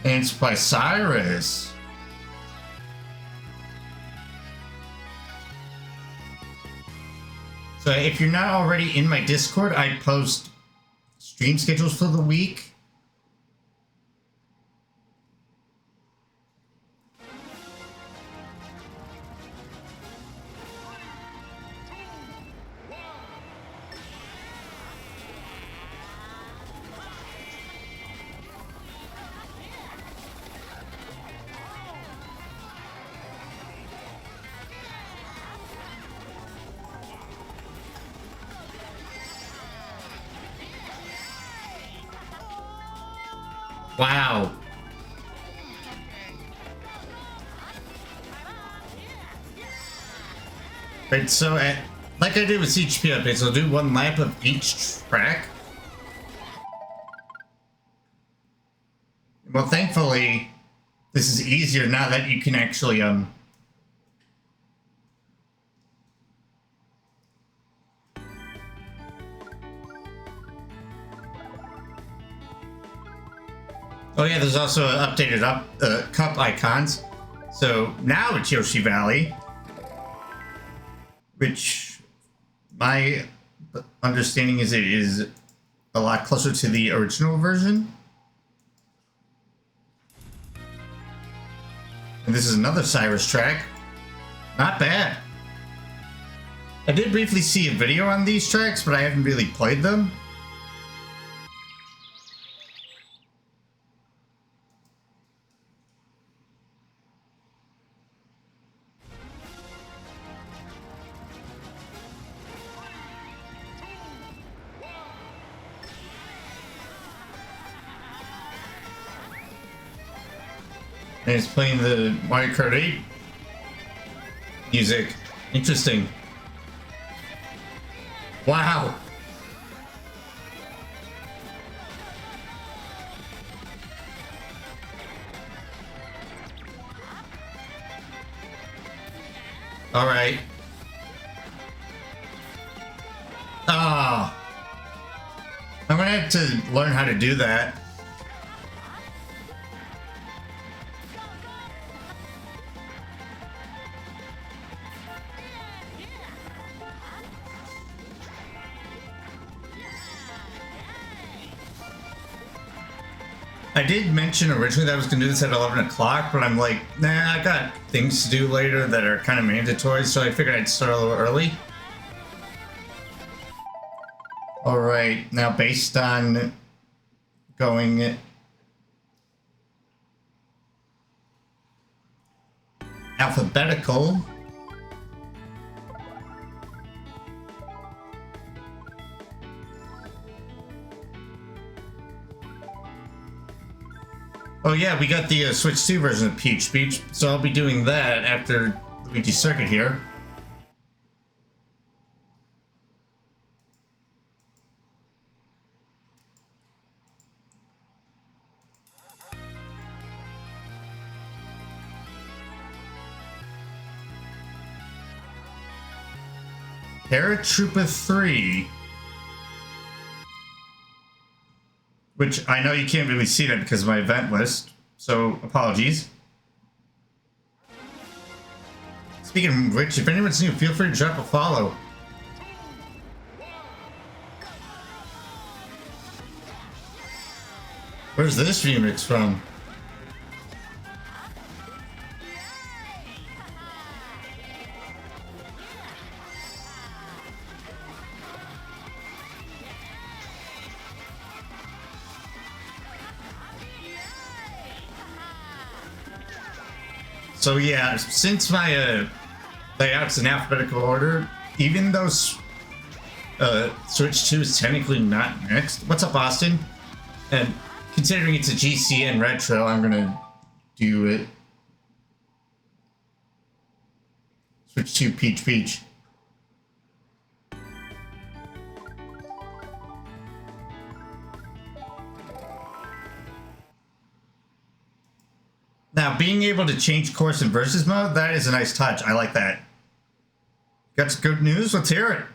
And it's by Cyrus. So if you're not already in my Discord, I post stream schedules for the week. Wow. Right, so like I did with CHP updates, I'll do one lap of each track. Well, thankfully, this is easier now that you can actually, Oh yeah, there's also updated cup icons. So now it's Yoshi Valley, which my understanding is it is a lot closer to the original version. And this is another Cyrus track. Not bad. I did briefly see a video on these tracks, but I haven't really played them. And it's playing the Mario Kart 8 music. Interesting. Wow. All right. Ah. I'm gonna have to learn how to do that. I did mention originally that I was going to do this at 11 o'clock, but I'm like, nah, I got things to do later that are kind of mandatory, so I figured I'd start a little early. Alright, now based on going alphabetical, oh yeah, we got the Switch 2 version of Peach Beach, so I'll be doing that after Luigi's Circuit here. Paratrooper 3. Which I know you can't really see that because of my event list, so apologies. Speaking of which, if anyone's new, feel free to drop a follow. Where's this remix from? So yeah, since my layout's in alphabetical order, even though Switch 2 is technically not next. What's up, Austin? And considering it's a GCN retro, I'm gonna do it. Switch 2 Peach Peach. Now, being able to change course in versus mode, that is a nice touch. I like that. Got some good news? Let's hear it.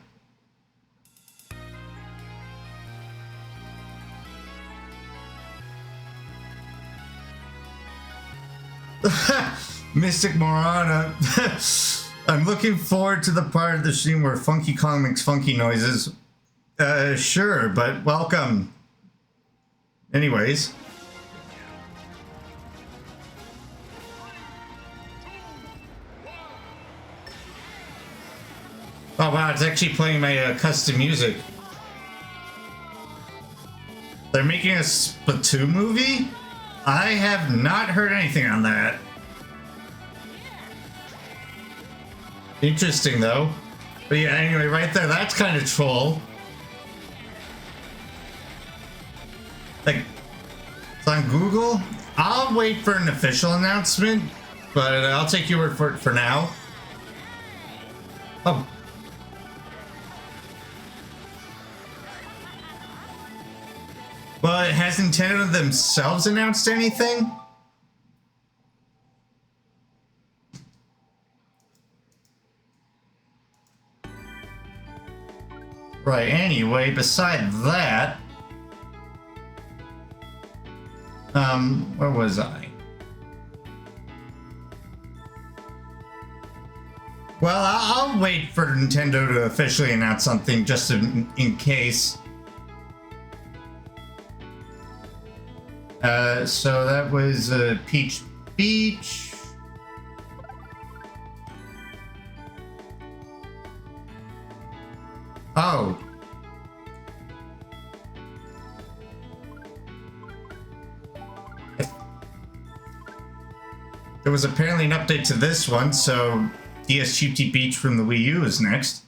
Mystic Morana. I'm looking forward to the part of the stream where Funky Kong makes funky noises. Sure, but welcome. Anyways. Oh wow, it's actually playing my custom music. They're making a Splatoon movie? I have not heard anything on that. Interesting though. But yeah, anyway, right there, that's kind of troll. Like, it's on Google. I'll wait for an official announcement, but I'll take your word for it for now. Oh. But has Nintendo themselves announced anything? Right, anyway, beside that... where was I? Well, I'll wait for Nintendo to officially announce something just in case. So that was Peach Beach. Oh. There was apparently an update to this one, so DSQT Beach from the Wii U is next.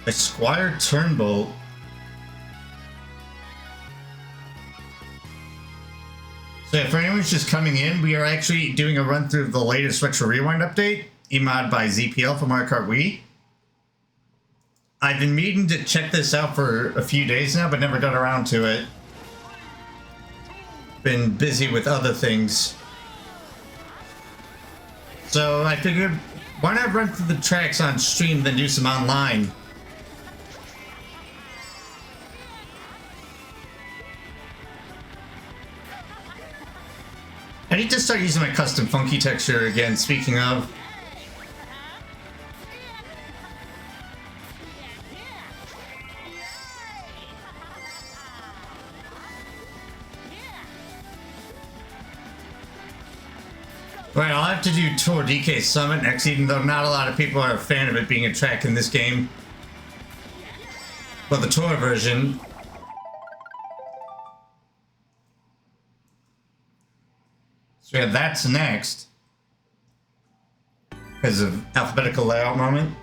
A Squire Turnbolt. So yeah, for anyone who's just coming in, we are actually doing a run through of the latest Retro Rewind update, emod by ZPL for Mario Kart Wii. I've been meaning to check this out for a few days now, but never got around to it. Been busy with other things. So I figured, why not run through the tracks on stream, then do some online? I need to start using my custom funky texture again, speaking of. Right, I'll have to do Tour DK Summit next, even though not a lot of people are a fan of it being a track in this game. But the Tour version. So yeah, that's next. Because of alphabetical layout moment.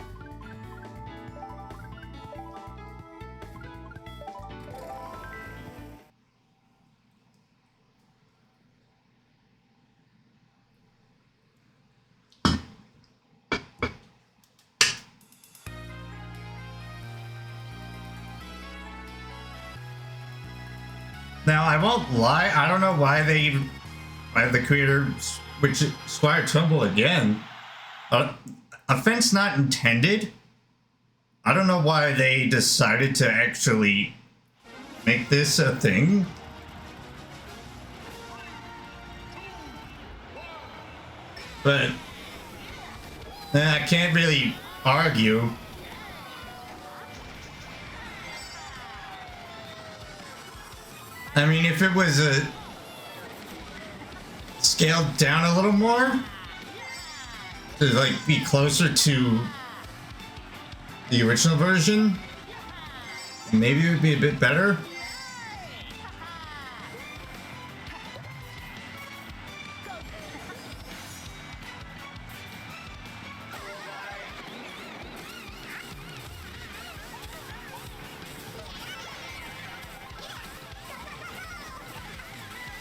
Now, I won't lie, I don't know why the creator switched Squire Tumble again. Offense not intended. I don't know why they decided to actually make this a thing. But I can't really argue. I mean, if it was scaled down a little more to like be closer to the original version, maybe it would be a bit better.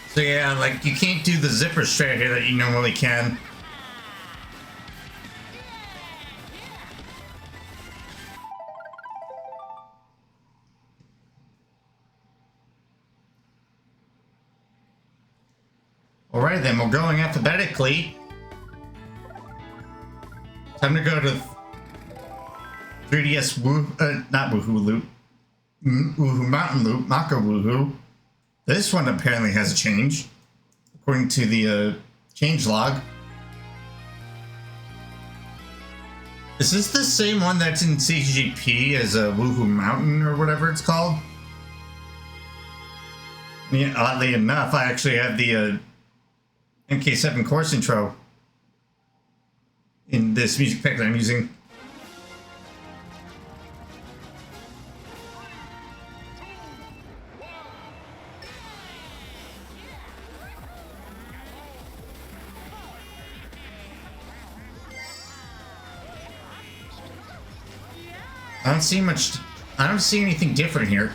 So yeah, like you can't do the zipper straight here that you normally can. Alright then, we're going alphabetically. Time to go to 3DS not Woohoo Loop. Woohoo Mountain Loop, Maka Woohoo. This one apparently has a change, according to the change log. Is this the same one that's in CGP as Woohoo Mountain or whatever it's called? Yeah, oddly enough, I actually have the MK7 course intro in this music pack that I'm using. I don't see much. I don't see anything different here.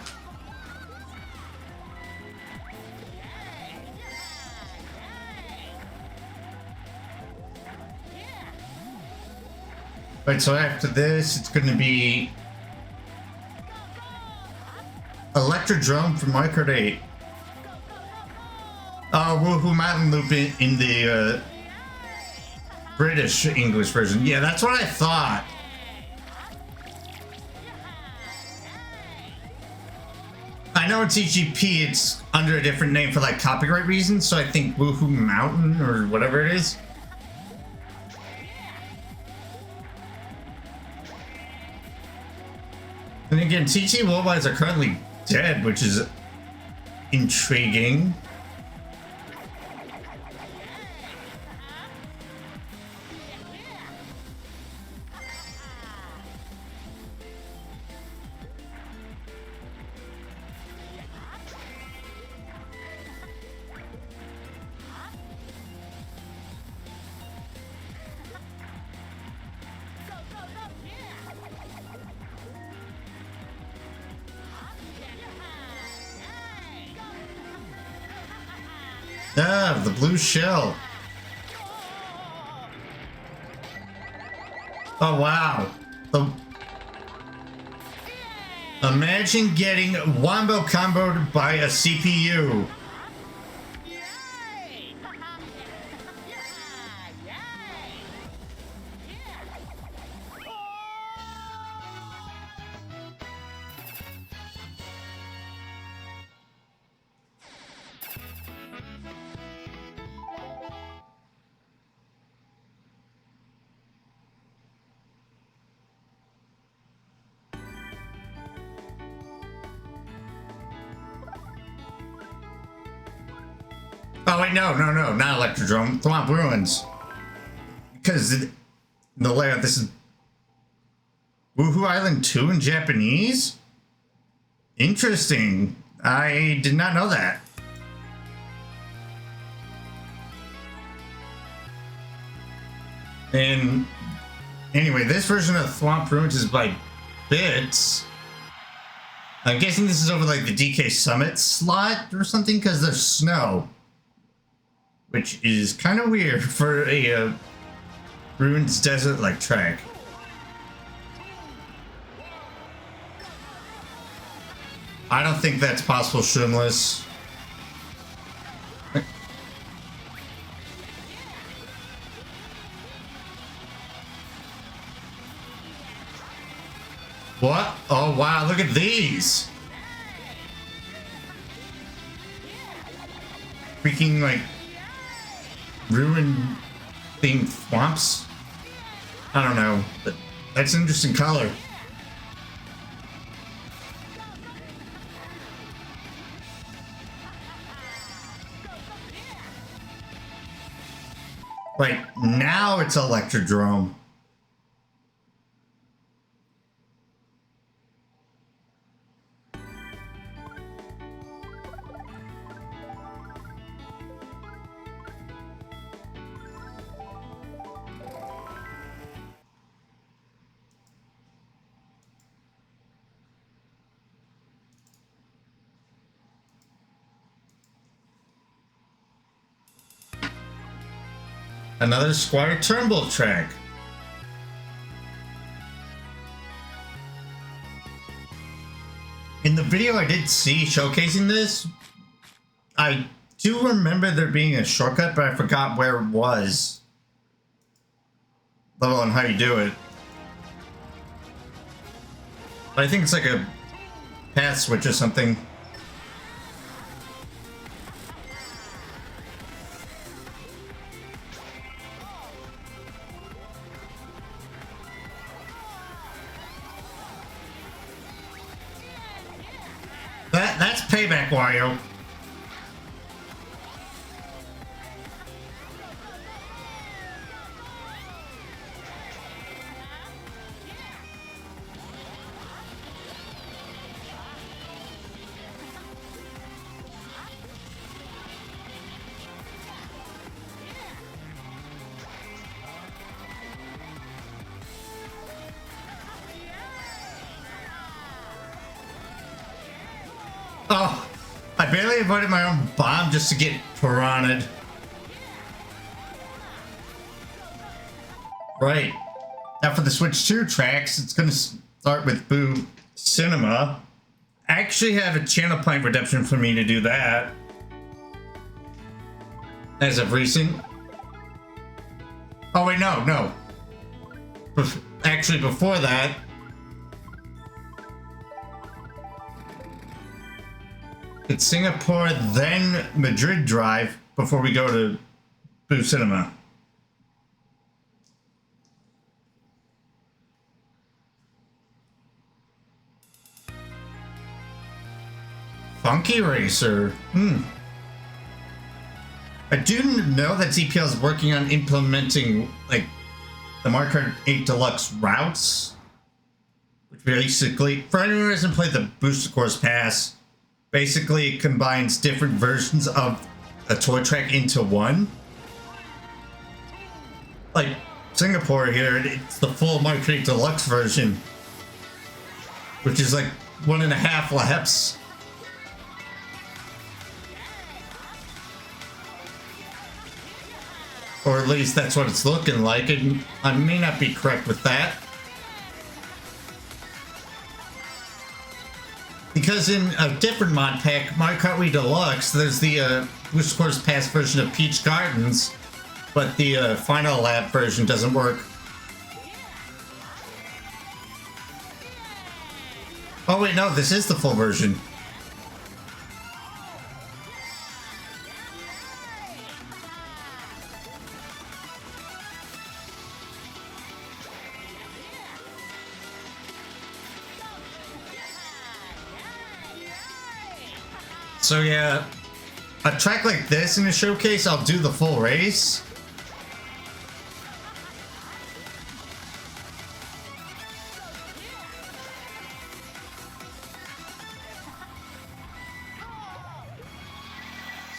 Right, so after this, it's going to be Electrodrome from Mario Kart 8. Woohoo Mountain Loop in the British English version. Yeah, that's what I thought. I know it's EGP, it's under a different name for like copyright reasons, so I think Woohoo Mountain or whatever it is. And again, TT Worldwides are currently dead, which is intriguing. Ah, the blue shell. Oh, wow. Imagine getting wombo comboed by a CPU. Oh wait, no, not Electrodrome. Thwomp Ruins. Because the layout, this is Woohoo Island 2 in Japanese? Interesting. I did not know that. And anyway, this version of Thwomp Ruins is by Bits. I'm guessing this is over like the DK Summit slot or something because there's snow. Which is kind of weird for a Ruins Desert-like track. I don't think that's possible, Shunless. What? Oh wow, look at these! Freaking like ruin themed swamps. I don't know, but that's an interesting color. Right, now it's Electrodrome. Another Squire Turnbull track. In the video I did see showcasing this, I do remember there being a shortcut, but I forgot where it was. Let alone how you do it. I think it's like a path switch or something. That's payback, Wario. Oh, I barely avoided my own bomb just to get piranha'd. Right. Now for the Switch 2 tracks, it's going to start with Boo Cinema. I actually have a channel point redemption for me to do that. As of recent. Oh wait, no. Actually, before that, it's Singapore, then Madrid Drive before we go to Boo Cinema. Funky Racer. I do know that ZPL is working on implementing like the Mario Kart 8 Deluxe routes, which basically, for anyone who hasn't played the Booster Course Pass, basically it combines different versions of a toy track into one. Like Singapore here, it's the full Mario Kart 8 Deluxe version, which is like 1.5 laps. Or at least that's what it's looking like, and I may not be correct with that. Because in a different mod pack, Mario Kart Wii Deluxe, there's the Booster Course Pass version of Peach Gardens, but the final lap version doesn't work. Oh wait, no, this is the full version. So yeah, a track like this in a showcase, I'll do the full race.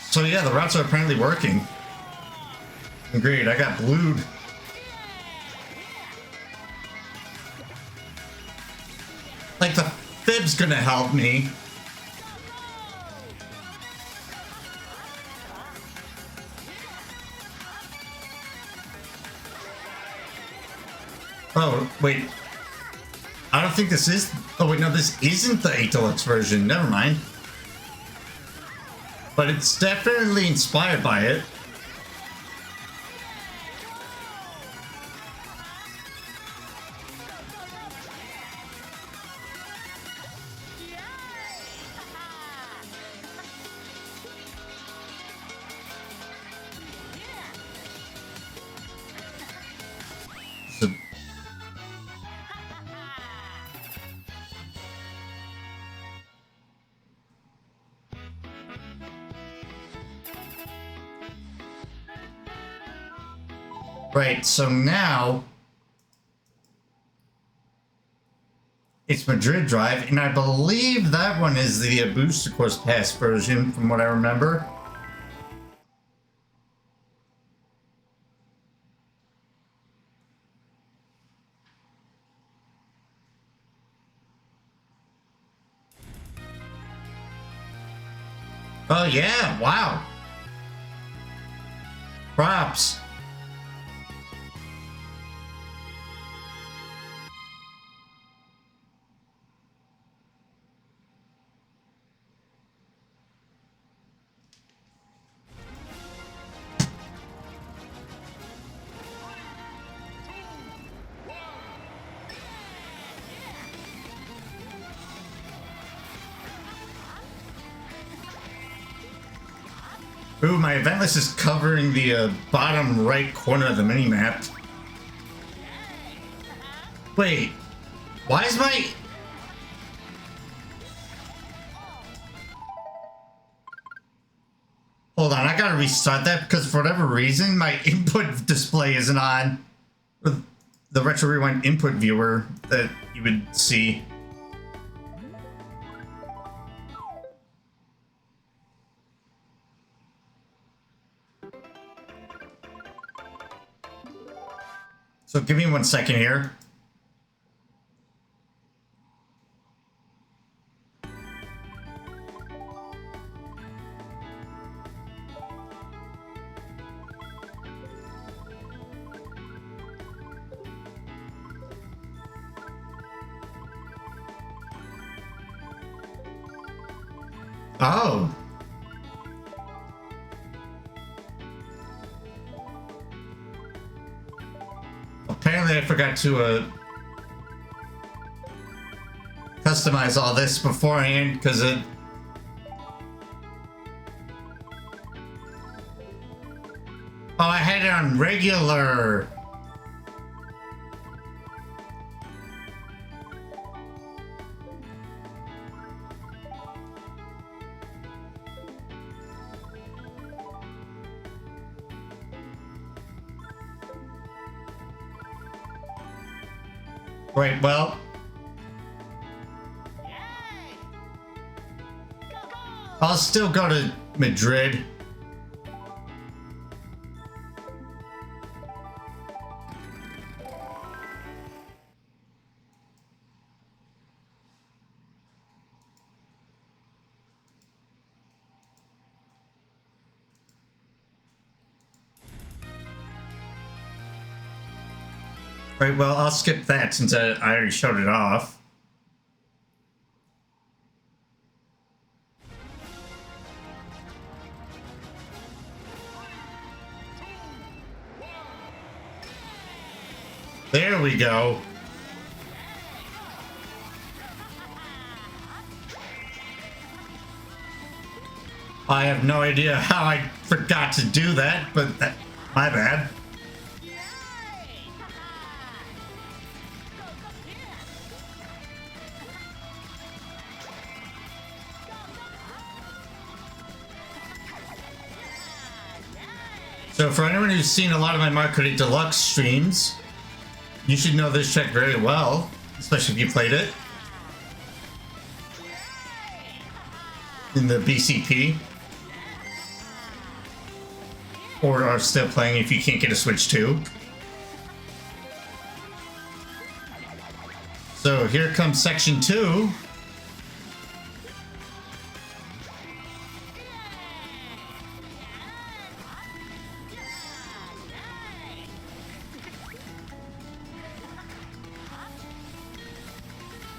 So yeah, the routes are apparently working. Great, I got blued. Like the fib's gonna help me. Oh, wait. I don't think this is... Oh, wait, no, this isn't the 8 Deluxe version. Never mind. But it's definitely inspired by it. So, right, so now it's Madrid Drive, and I believe that one is the Booster Course Pass version, from what I remember. Oh yeah, wow. Props. Ooh, my event list is covering the bottom right corner of the mini-map. Wait, why is my... Hold on, I gotta restart that because for whatever reason, my input display isn't on. The Retro Rewind input viewer that you would see. So give me 1 second here. Oh. Apparently I forgot to customize all this beforehand because it... Oh, I had it on regular. Right, well... I'll still go to Madrid. Right, well, I'll skip that since I already showed it off. There we go. I have no idea how I forgot to do that, but my bad. So for anyone who's seen a lot of my Mario Kart 8 Deluxe streams, you should know this track very well, especially if you played it in the BCP, or are still playing if you can't get a Switch 2. So here comes section 2.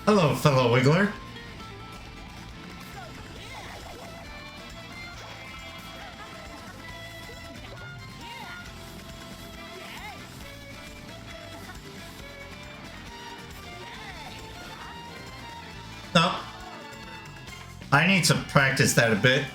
Hello, fellow Wiggler. Oh, I need to practice that a bit.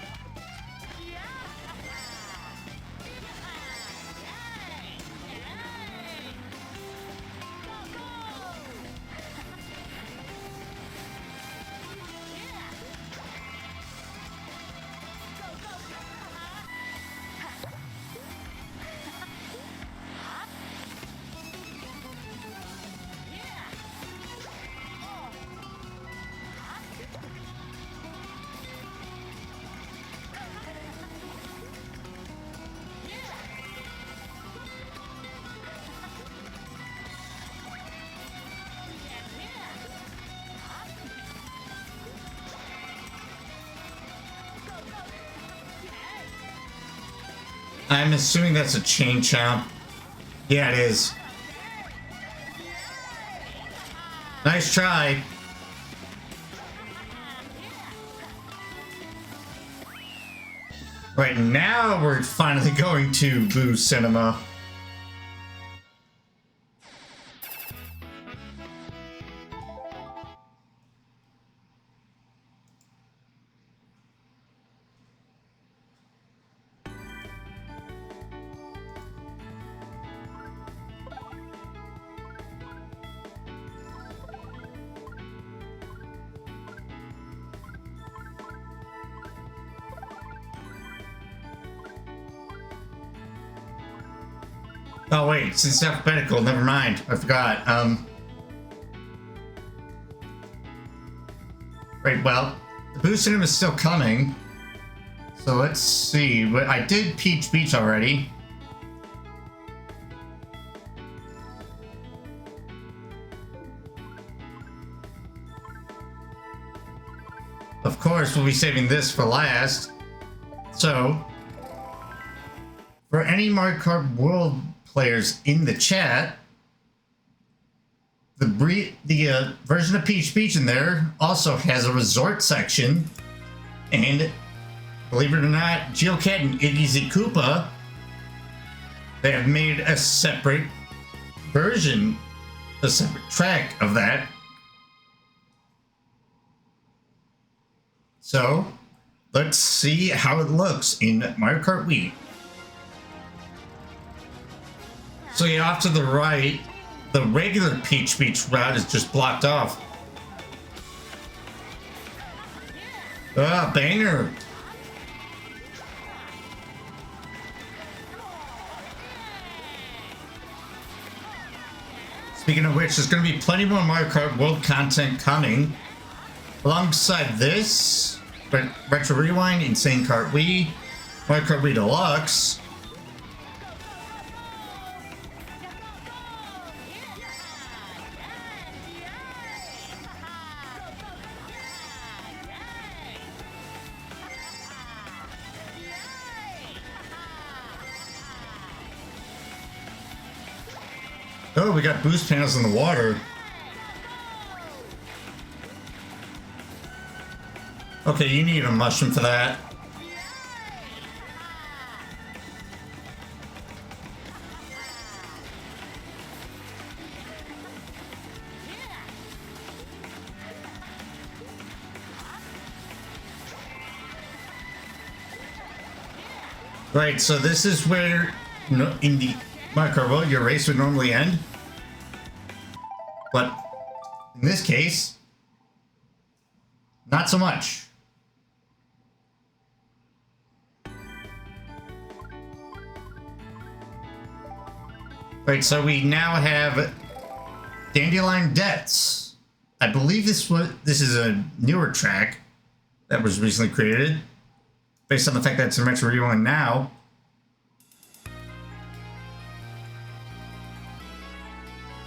I'm assuming that's a chain chomp. Yeah, it is. Nice try. Right now, we're finally going to Boo Cinema. Oh wait, it's alphabetical. Never mind. I forgot. Right. Well, the boost in him is still coming. So let's see. I did Peach Beach already. Of course, we'll be saving this for last. So, for any Mario Kart World players in the chat, the version of Peach Beach in there also has a resort section, and believe it or not, Geocat and Iggy Z Koopa, they have made a separate version, a separate track of that. So, let's see how it looks in Mario Kart Wii. So yeah, off to the right, the regular Peach Beach route is just blocked off. Ah, banger! Speaking of which, there's going to be plenty more Mario Kart World content coming. Alongside this, Retro Rewind, Insane Kart Wii, Mario Kart Wii Deluxe. Oh, we got boost panels in the water. Okay, you need a mushroom for that. Right, so this is where, in the Mario Kart World, your race would normally end. But in this case, not so much. Right, so we now have Dandelion Debts. I believe this is a newer track that was recently created, based on the fact that it's in Retro Rewind now.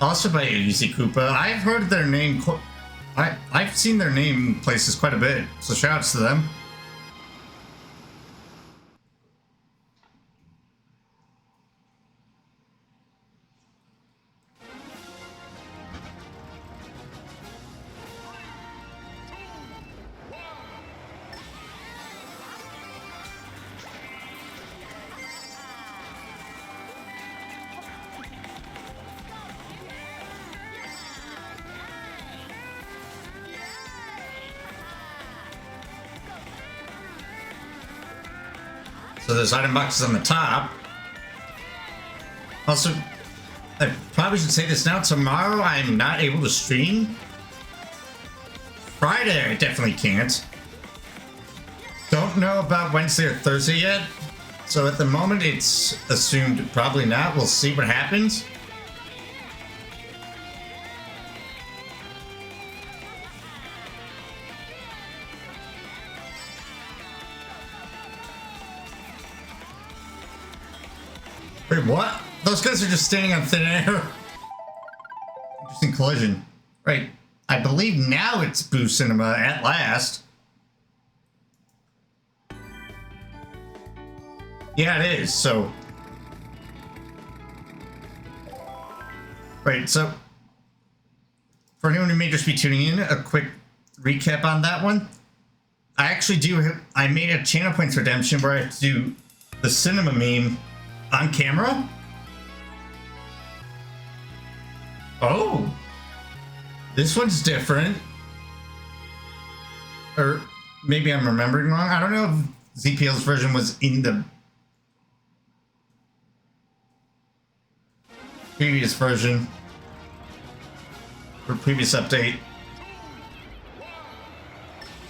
Also by Easy Koopa. I've heard their name. I've seen their name in places quite a bit, so shoutouts to them. So there's item boxes on the top. Also, I probably should say this now. Tomorrow I'm not able to stream. Friday I definitely can't. Don't know about Wednesday or Thursday yet. So at the moment it's assumed probably not. We'll see what happens. Wait, what? Those guys are just standing on thin air. Interesting collision. Right. I believe now it's Boo Cinema at last. Yeah, it is. So. Right, so. For anyone who may just be tuning in, a quick recap on that one. I actually I made a channel points redemption where I have to do the cinema meme on camera? Oh, this one's different. Or maybe I'm remembering wrong. I don't know if ZPL's version was in the previous version or previous update.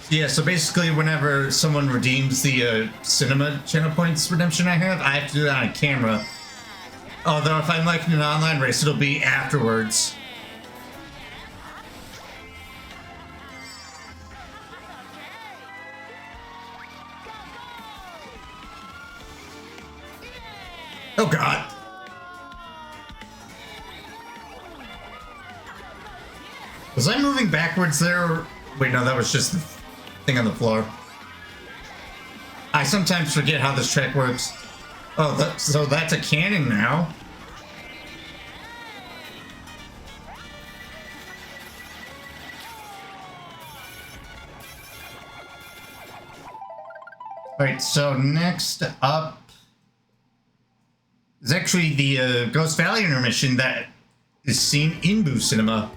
Yeah, so basically whenever someone redeems the cinema channel points redemption I have to do that on camera. Although if I'm like in an online race, it'll be afterwards. Oh god. Was I moving backwards there? Or... Wait, no, that was just the thing on the floor. I sometimes forget how this track works. Oh, so that's a cannon now. Alright, so next up is actually the Ghost Valley intermission that is seen in Boo Cinema.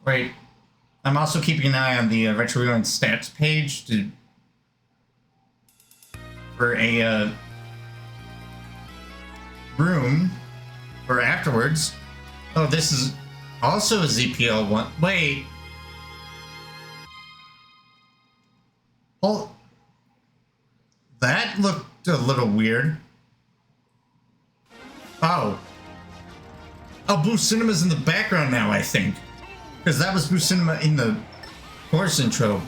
Right. I'm also keeping an eye on the Retro Rewind stats page for a room for afterwards. Oh, this is also a ZPL one. Wait. Oh, that looked a little weird. Oh. Oh, Boo Cinema's in the background now, I think. Because that was Boo Cinema in the course intro.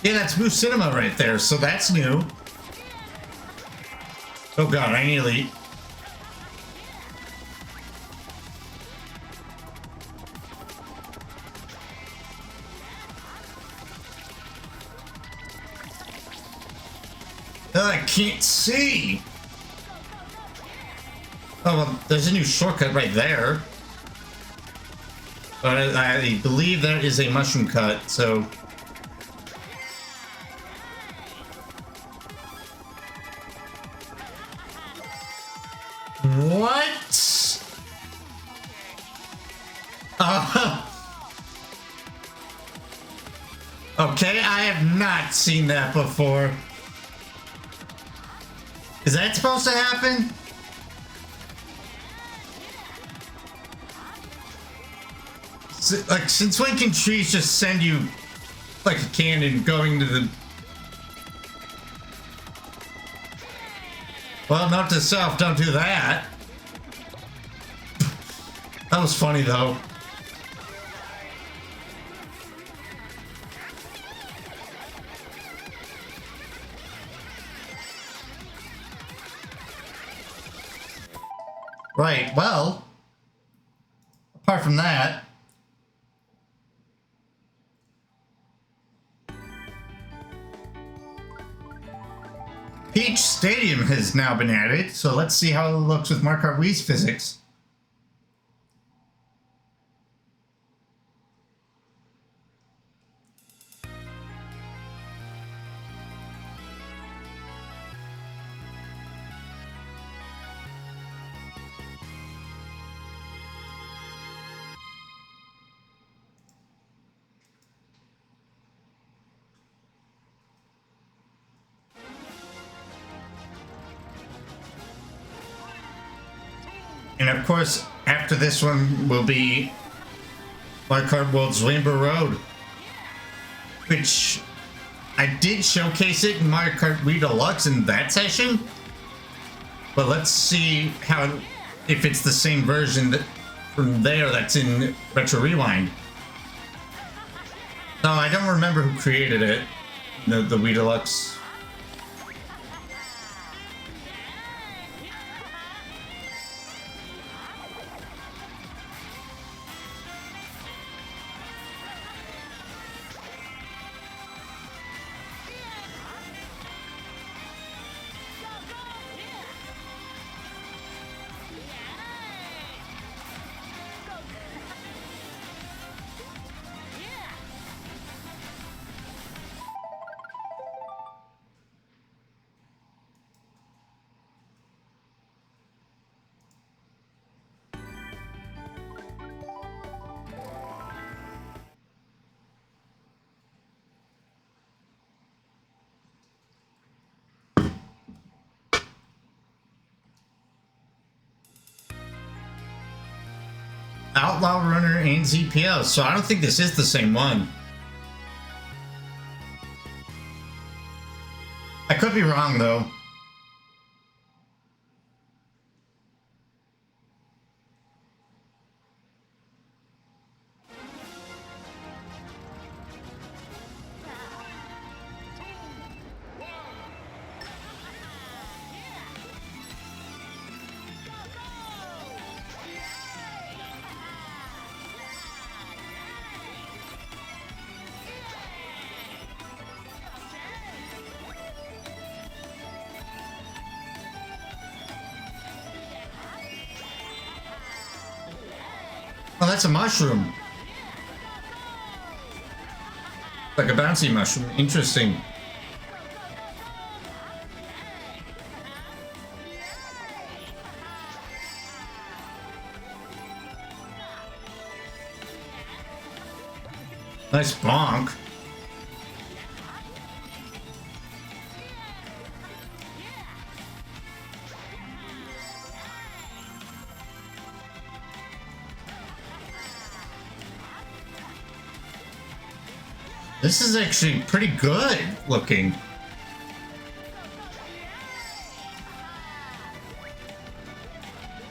Yeah, that's Boo Cinema right there, so that's new. Oh god, I nearly... I can't see! Oh, well, there's a new shortcut right there. But I believe that is a mushroom cut, so... What? Okay, I have not seen that before. Is that supposed to happen? Like, since when can trees just send you like a cannon going to the... Well, note to self, don't do that. That was funny, though. Right, well, apart from that, Peach Stadium has now been added, so let's see how it looks with MKWii's physics. And of course, after this one will be Mario Kart World's Rainbow Road, which I did showcase it in Mario Kart Wii Deluxe in that session. But let's see how if it's the same version that from there that's in Retro Rewind. No, I don't remember who created it. The Wii Deluxe. Outlaw Runner and ZPL, so I don't think this is the same one. I could be wrong though. Oh, that's a mushroom. Like a bouncy mushroom. Interesting. Nice bonk. This is actually pretty good looking.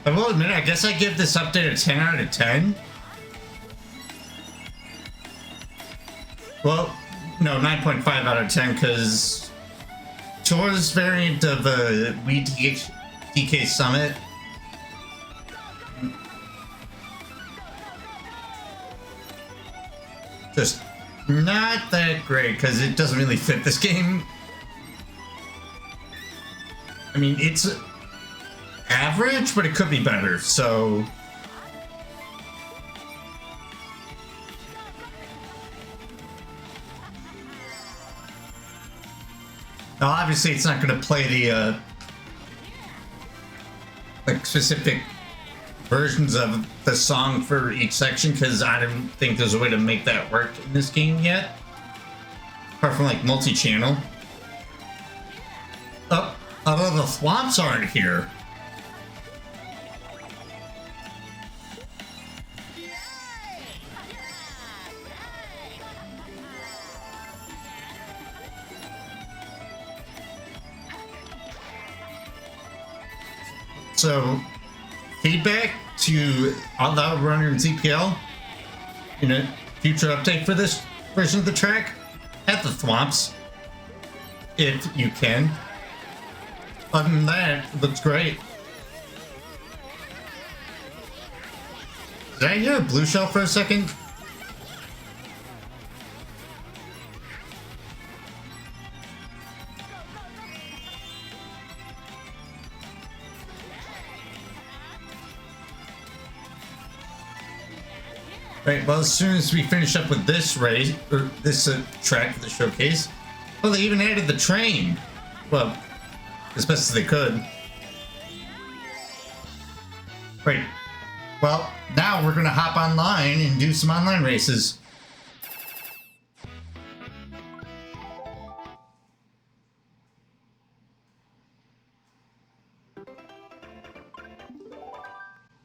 I will admit, I guess I give this update a 10 out of 10. Well, no, 9.5 out of 10, because Chora's variant of Wii DK Summit just not that great, because it doesn't really fit this game. I mean, it's average, but it could be better, so... Now, obviously, it's not going to play the, like, specific versions of the song for each section, because I don't think there's a way to make that work in this game yet. Apart from, like, multi-channel. Oh, although the thwomps aren't here. So, feedback to Outlaw Runner and ZPL in a future update for this version of the track. Add the thwomps, if you can. Other than that, it looks great. Did I hear a blue shell for a second? Right, well, as soon as we finish up with this race, or this track for the showcase, well, they even added the train. Well, as best as they could. Right, well, now we're gonna hop online and do some online races.